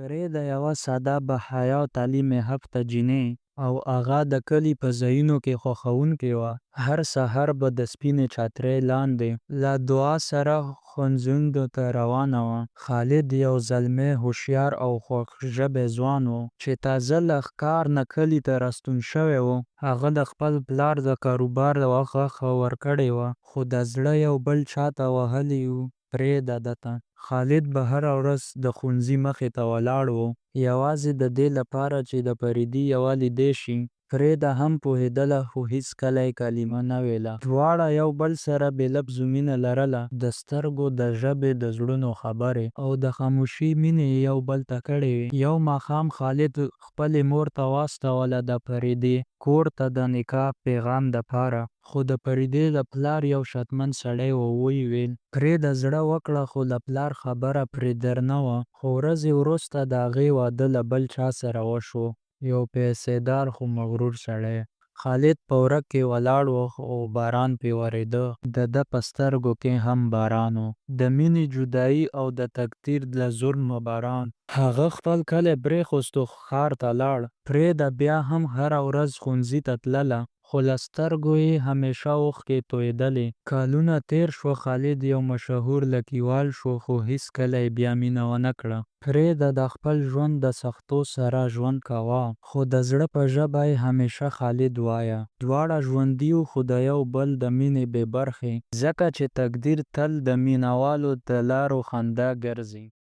فرېده یوه ساده بحیه او تعلیم یافته جینۍ او هغه د کلي په ځایونو کې خوښونکې وه. هر سهار به د سپینې چترۍ لاندې له دعا سره ښوونځیو ته روانه وه. خالد یو زلمی هوښیار او خوږژبی ځوان و چې تازه له ښار نه کلي ته راستون شوی و. هغه د خپل پلار د کاروبار غوښه ورکړې وه خو د زړه یو بل چاته وهلی و. فرېده ده. خالد به هره ورځ د ښوونځي مخې ته ولاړ و یوازې د دې لپاره چې د فريدې یوه لیدی شي. فرېده هم پوهېدله خو هیڅکله یې کلمه نه ویله. دواړه یو بل سره بې لفظو مینه لرله. د سترګو د ژبې د زړونو خبرې او د خاموشۍ مینې یې یو بل ته کړې وې. یو ماښام خالد خپلې مور ته واستوله د فريدې کور ته د نکاح پیغام دپاره. خو د فريدې د پلار یو شتمن سړی و. ویې ویل فرېده زړه وکړه خو د پلار خبره پرې درنه وه. خو ورځې وروسته د هغې واده له بل چا سره وشو. یو پیسېدار خو مغرور سړی. خالد په ورک کې ولاړ و او باران پرې ورېده. د ده په سترګو کې هم باران و. د مینې، جدایۍ او د تقدیر له ظلمه باران. هغه خپل کلی پرېښود او ښار ته لاړ. فرېده بیا هم هره ورځ ښوونځي ته تلله خو له سترګو یې همیشه اوښکې تویېدلې. کلونه تېر شول. خالد یو مشهور لیکوال شو خو هیڅکله یې بیا مینه ونه کړه. فرېده د خپل ژوند د سختیو سره ژوند کاوه خو د زړه په ژبه یې همیشه خالد وایه. دواړه ژوندي وو خو د یو بل د مینې بې برخې. ځکه چې تقدیر تل د مینه والو د لارو خندا ګرځي.